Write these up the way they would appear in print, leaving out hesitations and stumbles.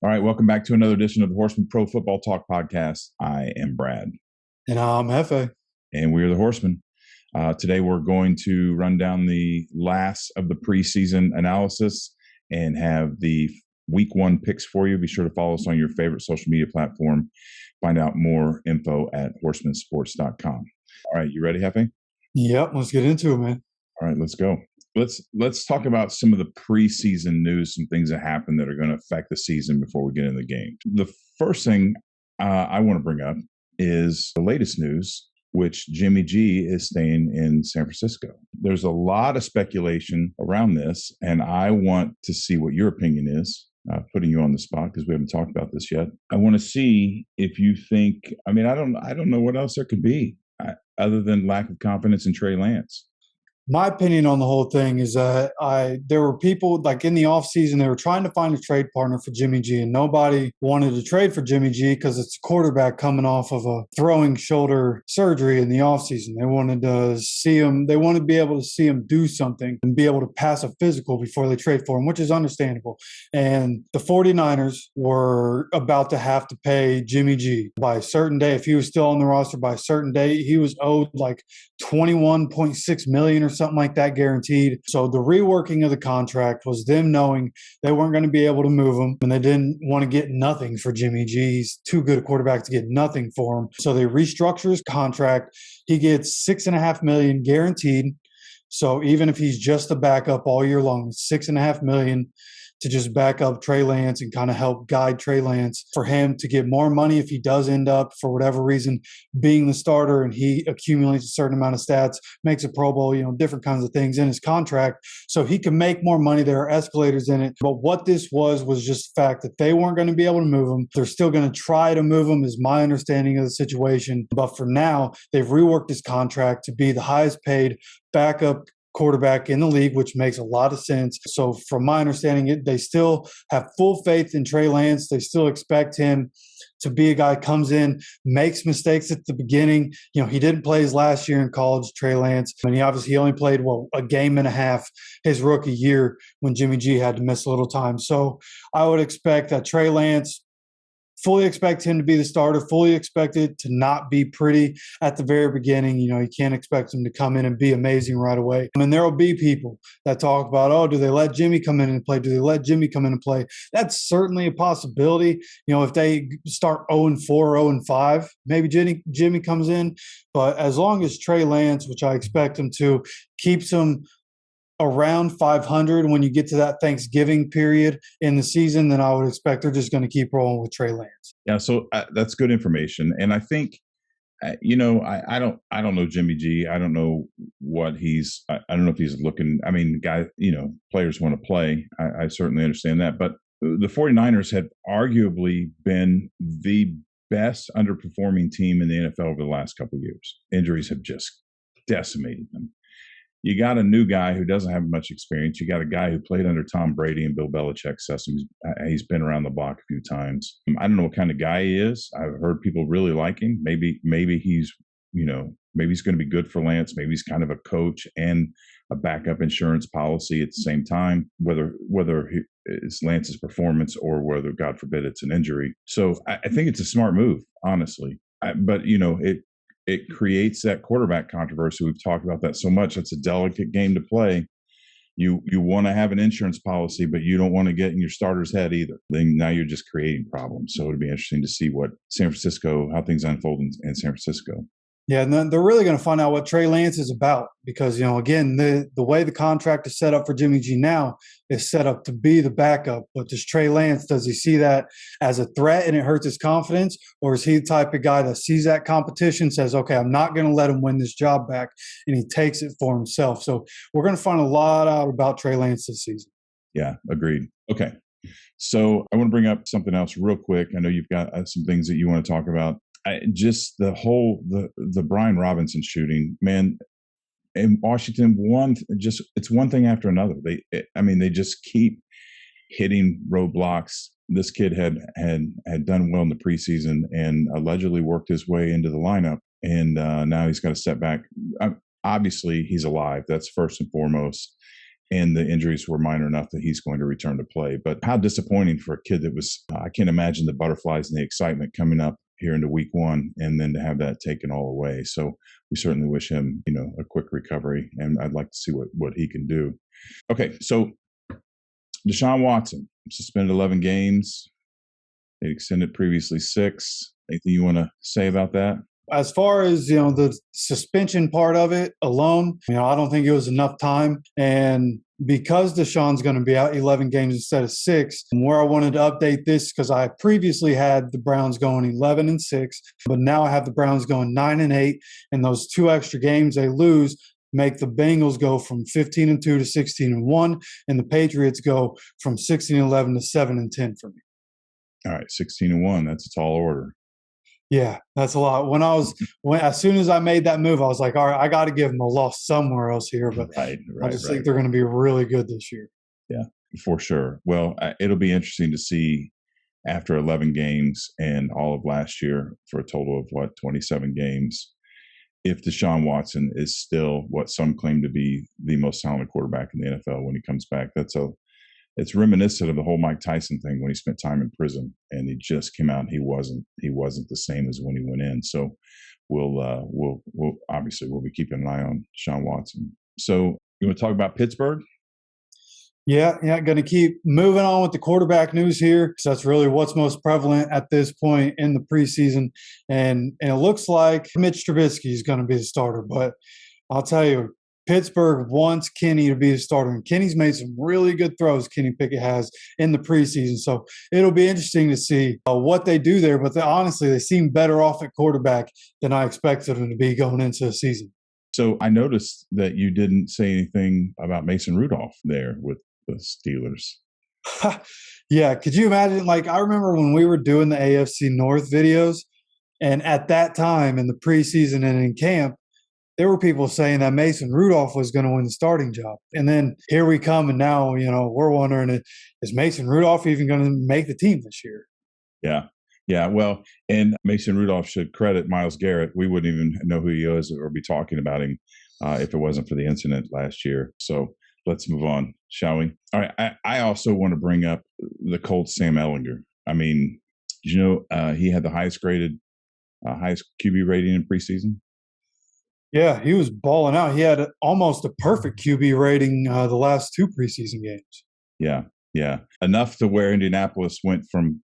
All right, welcome back to another edition of the Horseman Pro Football Talk Podcast. I am Brad. And I'm Hefe. And we're the Horsemen. Today we're going to run down the last of the preseason analysis and have the week one picks for you. Be sure to follow us on your favorite social media platform. Find out more info at horsemansports.com. All right, you ready, Hefe? Yep, let's get into it, man. All right, let's go. Let's talk about some of the preseason news, some things that happen that are going to affect the season before we get into the game. The first thing I want to bring up is the latest news, which Jimmy G is staying in San Francisco. There's a lot of speculation around this, and I want to see what your opinion is. Putting you on the spot because we haven't talked about this yet. I want to see if you think. I mean, I don't know what else there could be other than lack of confidence in Trey Lance. My opinion on the whole thing is that there were people like in the offseason, they were trying to find a trade partner for Jimmy G, and nobody wanted to trade for Jimmy G because it's a quarterback coming off of a throwing shoulder surgery in the offseason. They wanted to see him. They wanted to be able to see him do something and be able to pass a physical before they trade for him, which is understandable. And the 49ers were about to have to pay Jimmy G by a certain day. If he was still on the roster by a certain day, he was owed like $21.6 million or something like that guaranteed. So the reworking of the contract was them knowing they weren't going to be able to move him, and they didn't want to get nothing for Jimmy G. He's too good a quarterback to get nothing for him. So they restructure his contract. He gets $6.5 million guaranteed. So even if he's just a backup all year long, $6.5 million to just back up Trey Lance and kind of help guide Trey Lance for him to get more money if he does end up, for whatever reason, being the starter and he accumulates a certain amount of stats, makes a Pro Bowl, different kinds of things in his contract. So he can make more money. There are escalators in it. But what this was just the fact that they weren't going to be able to move him. They're still going to try to move him is my understanding of the situation. But for now, they've reworked his contract to be the highest paid backup quarterback in the league, which makes a lot of sense. So from my understanding, they still have full faith in Trey Lance. They still expect him to be a guy who comes in, makes mistakes at the beginning. He didn't play his last year in college, Trey Lance. And he only played, a game and a half his rookie year when Jimmy G had to miss a little time. So I would expect that Trey Lance, fully expect him to be the starter, fully expect it to not be pretty at the very beginning. You can't expect him to come in and be amazing right away. And there will be people that talk about, do they let Jimmy come in and play? Do they let Jimmy come in and play? That's certainly a possibility. If they start 0-4, 0-5, maybe Jimmy comes in. But as long as Trey Lance, which I expect him to, keeps him around 500 when you get to that Thanksgiving period in the season, then I would expect they're just going to keep rolling with Trey Lance. Yeah, so that's good information, and I think I don't know Jimmy G. I don't know what he's. I don't know if he's looking. I mean, players want to play. I certainly understand that, but the 49ers have arguably been the best underperforming team in the NFL over the last couple of years. Injuries have just decimated them. You got a new guy who doesn't have much experience. You got a guy who played under Tom Brady and Bill Belichick's system. He's been around the block a few times. I don't know what kind of guy he is. I've heard people really like him. Maybe he's, maybe he's going to be good for Lance. Maybe he's kind of a coach and a backup insurance policy at the same time, whether it's Lance's performance or whether, God forbid, it's an injury. So I think it's a smart move, honestly. But it creates that quarterback controversy. We've talked about that so much. It's a delicate game to play. You want to have an insurance policy, but you don't want to get in your starter's head either. Then now you're just creating problems. So it'd be interesting to see how things unfold in San Francisco. Yeah, and then they're really going to find out what Trey Lance is about because, again, the way the contract is set up for Jimmy G now is set up to be the backup. But does Trey Lance, does he see that as a threat and it hurts his confidence? Or is he the type of guy that sees that competition, says, okay, I'm not going to let him win this job back, and he takes it for himself? So we're going to find a lot out about Trey Lance this season. Yeah, agreed. Okay. So I want to bring up something else real quick. I know you've got some things that you want to talk about. Just the Brian Robinson shooting, man, in Washington, it's one thing after another. They just keep hitting roadblocks. This kid had done well in the preseason and allegedly worked his way into the lineup, and now he's got a setback. Obviously, he's alive. That's first and foremost. and the injuries were minor enough that he's going to return to play. But how disappointing for a kid that was, I can't imagine the butterflies and the excitement coming up here into week one and then to have that taken all away. So we certainly wish him, a quick recovery, and I'd like to see what he can do. Okay, so Deshaun Watson, suspended 11 games. They extended previously 6. Anything you want to say about that? As far as, the suspension part of it alone, I don't think it was enough time. And because Deshaun's going to be out 11 games instead of 6, where I wanted to update this, because I previously had the Browns going 11-6, but now I have the Browns going 9-8, and those 2 extra games they lose make the Bengals go from 15-2 to 16-1, and the Patriots go from 16-11 to 7-10 for me. All right, 16-1. That's a tall order. Yeah, that's a lot. As soon as I made that move, I was like, all right, I got to give them a loss somewhere else here. But I just think they're going to be really good this year. Yeah, for sure. Well, it'll be interesting to see after 11 games and all of last year for a total of 27 games, if Deshaun Watson is still what some claim to be the most talented quarterback in the NFL when he comes back. It's reminiscent of the whole Mike Tyson thing when he spent time in prison and he just came out and he wasn't the same as when he went in. So we'll obviously we'll be keeping an eye on Deshaun Watson. So you want to talk about Pittsburgh? Yeah. Going to keep moving on with the quarterback news here, because that's really what's most prevalent at this point in the preseason. And it looks like Mitch Trubisky is going to be the starter, but I'll tell you, Pittsburgh wants Kenny to be the starter, and Kenny's made some really good throws, Kenny Pickett has, in the preseason. So it'll be interesting to see what they do there. But honestly, they seem better off at quarterback than I expected them to be going into the season. So I noticed that you didn't say anything about Mason Rudolph there with the Steelers. Yeah, could you imagine? I remember when we were doing the AFC North videos, and at that time in the preseason and in camp, there were people saying that Mason Rudolph was going to win the starting job. And then here we come, and now, we're wondering, is Mason Rudolph even going to make the team this year? Yeah. Well, and Mason Rudolph should credit Myles Garrett. We wouldn't even know who he is or be talking about him if it wasn't for the incident last year. So let's move on, shall we? All right. I also want to bring up the Colts' Sam Ellinger. I mean, he had the highest QB rating in preseason? Yeah, he was balling out. He had almost a perfect QB rating the last 2 preseason games. Yeah. Enough to where Indianapolis went from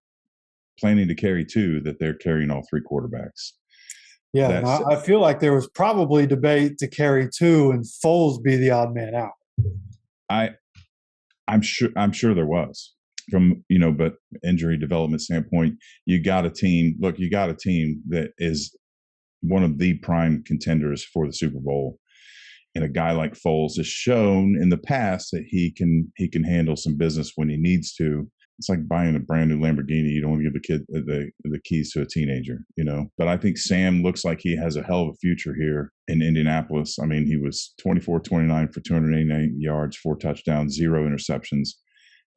planning to carry 2 that they're carrying all 3 quarterbacks. Yeah, I feel like there was probably debate to carry 2 and Foles be the odd man out. I'm sure there was. From but injury development standpoint, you got a team that is one of the prime contenders for the Super Bowl. And a guy like Foles has shown in the past that he can handle some business when he needs to. It's like buying a brand new Lamborghini. You don't want to give the kid the keys to a teenager, But I think Sam looks like he has a hell of a future here in Indianapolis. I mean, he was 24-29 for 289 yards, 4 touchdowns, 0 interceptions,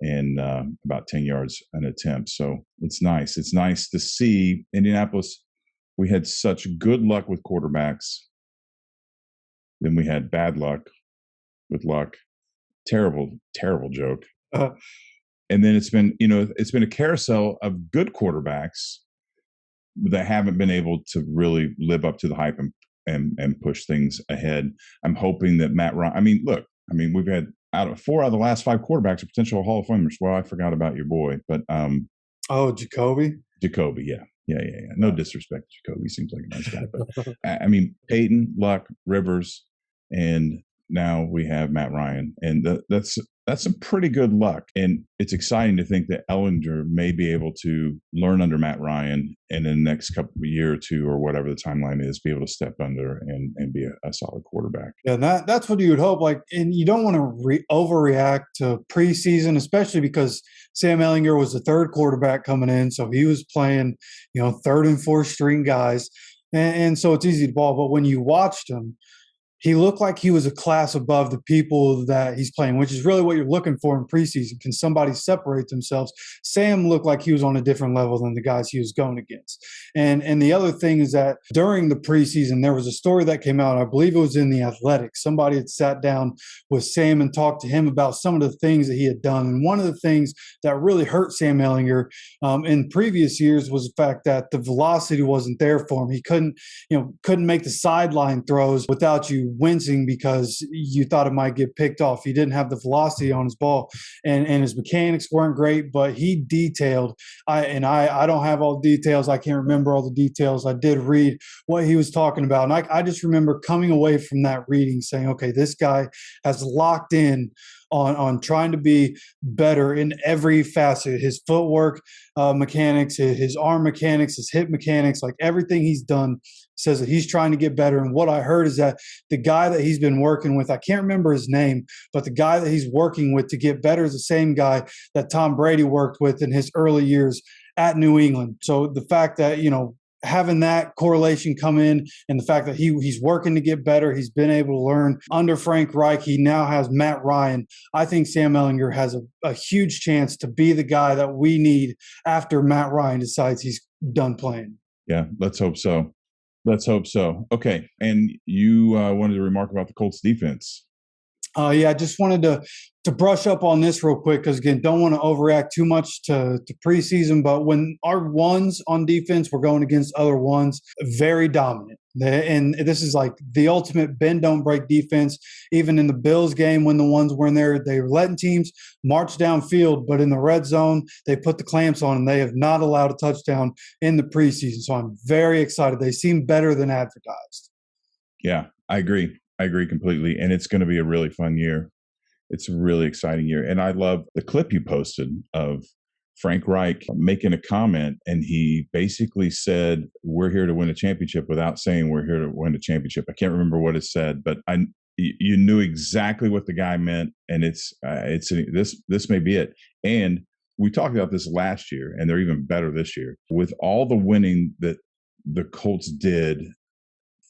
and about 10 yards an attempt. So it's nice. It's nice to see Indianapolis. We had such good luck with quarterbacks. Then we had bad luck with luck. Terrible, terrible joke. And then it's been a carousel of good quarterbacks that haven't been able to really live up to the hype and push things ahead. I'm hoping that Matt Ryan. We've had 4 out of the last 5 quarterbacks are potential Hall of Famers. Well, I forgot about your boy, but Jacoby. Yeah. No disrespect to Jacoby. Seems like a nice guy. But Peyton, Luck, Rivers, and now we have Matt Ryan. And that's some pretty good luck. And it's exciting to think that Ellinger may be able to learn under Matt Ryan and in the next couple of year or 2 or whatever the timeline is, be able to step under and be a solid quarterback. Yeah, and that's what you would hope. And you don't want to overreact to preseason, especially because Sam Ellinger was the 3rd quarterback coming in. So he was playing, 3rd and 4th string guys. And so it's easy to ball. But when you watched him, he looked like he was a class above the people that he's playing, which is really what you're looking for in preseason. Can somebody separate themselves? Sam looked like he was on a different level than the guys he was going against. And the other thing is that during the preseason, there was a story that came out. I believe it was in The Athletic. Somebody had sat down with Sam and talked to him about some of the things that he had done. And one of the things that really hurt Sam Ellinger in previous years was the fact that the velocity wasn't there for him. He couldn't make the sideline throws without you wincing because you thought it might get picked off. He didn't have the velocity on his ball, and his mechanics weren't great, but he detailed. I don't have all the details. I can't remember all the details. I did read what he was talking about, and I just remember coming away from that reading saying, okay, this guy has locked in on trying to be better in every facet. His footwork mechanics, his arm mechanics, his hip mechanics, like everything he's done says that he's trying to get better. And what I heard is that the guy that he's been working with, I can't remember his name, but the guy that he's working with to get better is the same guy that Tom Brady worked with in his early years at New England. So the fact that, having that correlation come in and the fact that he's working to get better, he's been able to learn under Frank Reich. He now has Matt Ryan. I think Sam Ellinger has a huge chance to be the guy that we need after Matt Ryan decides he's done playing. Yeah, let's hope so. Let's hope so. Okay, and you wanted to remark about the Colts defense. I just wanted to brush up on this real quick because, again, don't want to overreact too much to preseason. But when our ones on defense were going against other ones, very dominant. And this is like the ultimate bend, don't break defense. Even in the Bills game when the ones were in there, they were letting teams march downfield. But in the red zone, they put the clamps on and they have not allowed a touchdown in the preseason. So I'm very excited. They seem better than advertised. Yeah, I agree. I agree completely. And it's going to be a really fun year. It's a really exciting year. And I love the clip you posted of Frank Reich making a comment. And he basically said, we're here to win a championship without saying we're here to win a championship. I can't remember what it said, but you knew exactly what the guy meant. And this may be it. And we talked about this last year, and they're even better this year. With all the winning that the Colts did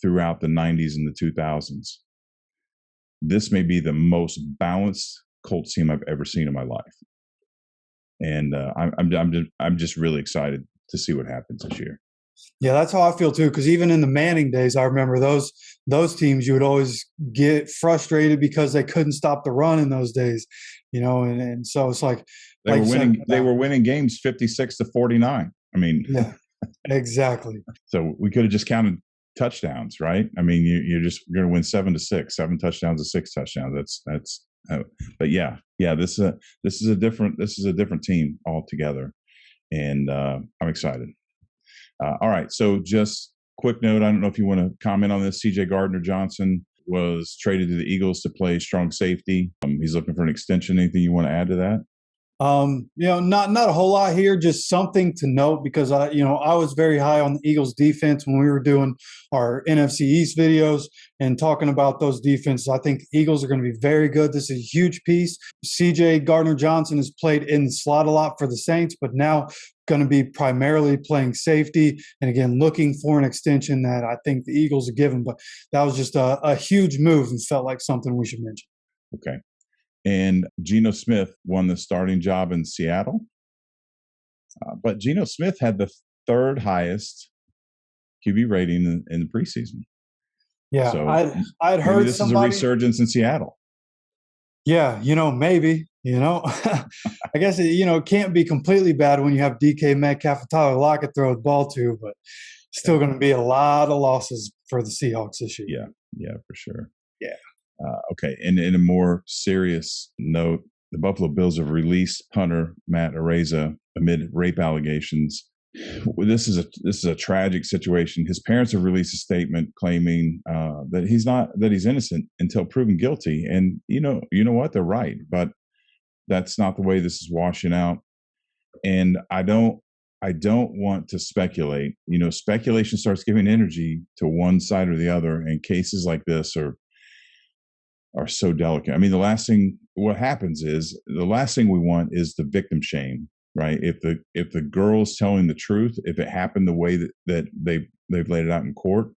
throughout the 90s and the 2000s, this may be the most balanced Colts team I've ever seen in my life. And I'm just really excited to see what happens this year. Yeah, that's how I feel too. Because even in the Manning days, I remember those teams, you would always get frustrated because they couldn't stop the run in those days, and so it's like they were winning. They were winning games 56-49. I mean, yeah, exactly. So we could have just counted touchdowns, right? I mean, you're going to win 7-6, 7 touchdowns to 6 touchdowns. But yeah, this is a different team altogether, and I'm excited. All right, so just quick note. I don't know if you want to comment on this. C.J. Gardner-Johnson was traded to the Eagles to play strong safety. He's looking for an extension. Anything you want to add to that? Not a whole lot here, just something to note because I was very high on the Eagles defense when we were doing our NFC East videos and talking about those defenses. I think the Eagles are going to be very good. This is a huge piece. CJ Gardner-Johnson has played in the slot a lot for the Saints, but now going to be primarily playing safety. And again, looking for an extension that I think the Eagles are given, but that was just a huge move and felt like something we should mention. Okay. And Geno Smith won the starting job in Seattle. But Geno Smith had the third highest QB rating in the preseason. Yeah, so I'd heard this somebody, is a resurgence in Seattle. Yeah, maybe, I guess, it can't be completely bad when you have DK Metcalf and Tyler Lockett throw the ball to, but still going to be a lot of losses for the Seahawks this year. Yeah, for sure. Yeah. Okay, and in a more serious note, the Buffalo Bills have released punter Matt Ariza amid rape allegations. This is a tragic situation. His parents have released a statement claiming that he's innocent until proven guilty. And you know what? They're right, but that's not the way this is washing out. And I don't want to speculate. Speculation starts giving energy to one side or the other, and cases like this are so delicate. I mean, the last thing we want is the victim shame, right? If the girl's telling the truth, if it happened the way that they've laid it out in court,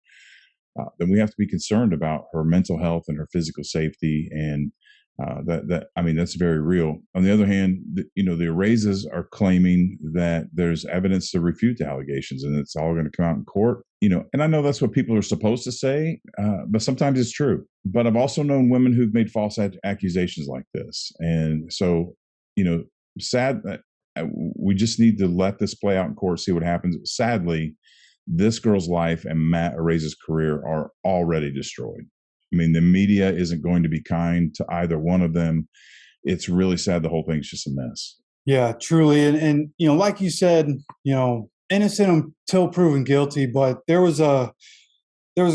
then we have to be concerned about her mental health and her physical safety. And I mean, that's very real. On the other hand, the Arizas are claiming that there's evidence to refute the allegations, and it's all going to come out in court. And I know that's what people are supposed to say, but sometimes it's true. But I've also known women who've made false accusations like this, and so sad that we just need to let this play out in court, see what happens. Sadly, this girl's life and Matt Ariza's career are already destroyed. I mean, the media isn't going to be kind to either one of them. It's really sad. The whole thing's just a mess. Yeah, truly. And like you said, innocent until proven guilty, but there was a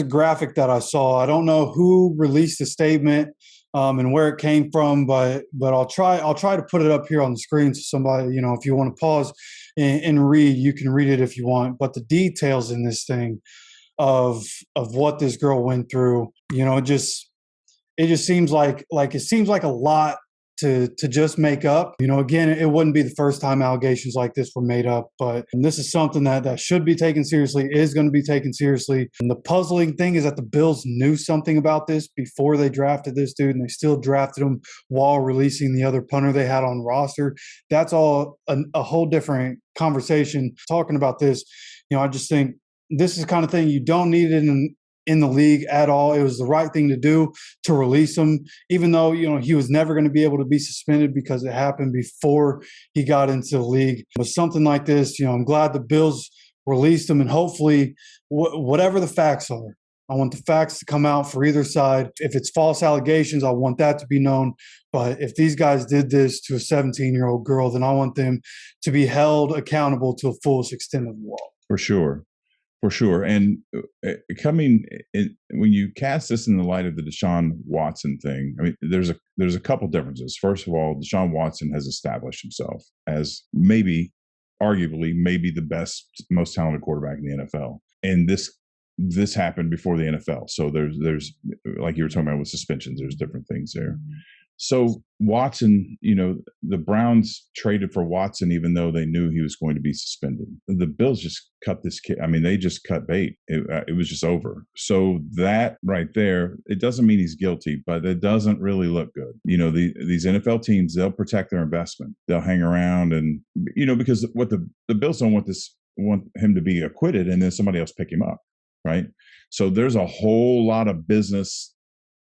graphic that I saw. I don't know who released the statement and where it came from, but I'll try to put it up here on the screen so somebody, if you want to pause and read, you can read it if you want. But the details in this thing of what this girl went through, it just seems like a lot to just make up. Again, it wouldn't be the first time allegations like this were made up, but this is something that should be taken seriously, is going to be taken seriously. And the puzzling thing is that the Bills knew something about this before they drafted this dude, and they still drafted him while releasing the other punter they had on roster. That's all a whole different conversation. Talking about this, I just think this is the kind of thing you don't need it in the league at all. It was the right thing to do to release him, even though, he was never going to be able to be suspended because it happened before he got into the league. But something like this, I'm glad the Bills released him, and hopefully whatever the facts are, I want the facts to come out for either side. If it's false allegations, I want that to be known. But if these guys did this to a 17-year-old girl, then I want them to be held accountable to the fullest extent of the law. For sure. For sure. And when you cast this in the light of the Deshaun Watson thing, I mean, there's a couple differences. First of all, Deshaun Watson has established himself as arguably the best, most talented quarterback in the NFL. And this happened before the NFL. So there's like you were talking about with suspensions, there's different things there. Mm-hmm. So Watson, the Browns traded for Watson even though they knew he was going to be suspended. The Bills just cut this kid. I mean, they just cut bait. It was just over. So that right there, it doesn't mean he's guilty, but it doesn't really look good. These NFL teams, they'll protect their investment. They'll hang around and, because what the Bills don't want him to be acquitted and then somebody else pick him up, right? So there's a whole lot of business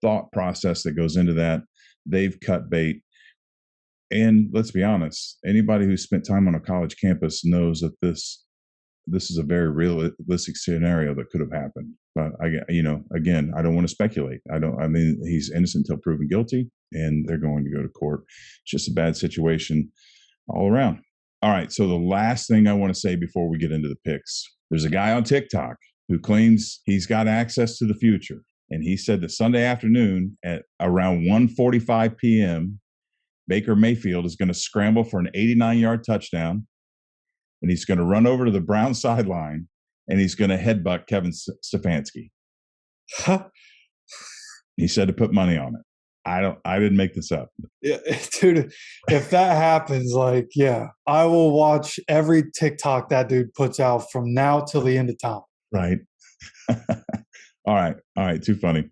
thought process that goes into that. They've cut bait. And let's be honest, anybody who's spent time on a college campus knows that this is a very realistic scenario that could have happened. But again, I don't want to speculate. He's innocent until proven guilty, and they're going to go to court. It's just a bad situation all around. All right. So the last thing I want to say before we get into the picks, there's a guy on TikTok who claims he's got access to the future. And he said that Sunday afternoon at around 1:45 p.m., Baker Mayfield is going to scramble for an 89-yard touchdown, and he's going to run over to the Brown sideline, and he's going to headbutt Kevin Stefanski. Huh? He said to put money on it. I didn't make this up. Yeah, dude, if that happens, I will watch every TikTok that dude puts out from now till the end of time. Right. All right. Too funny.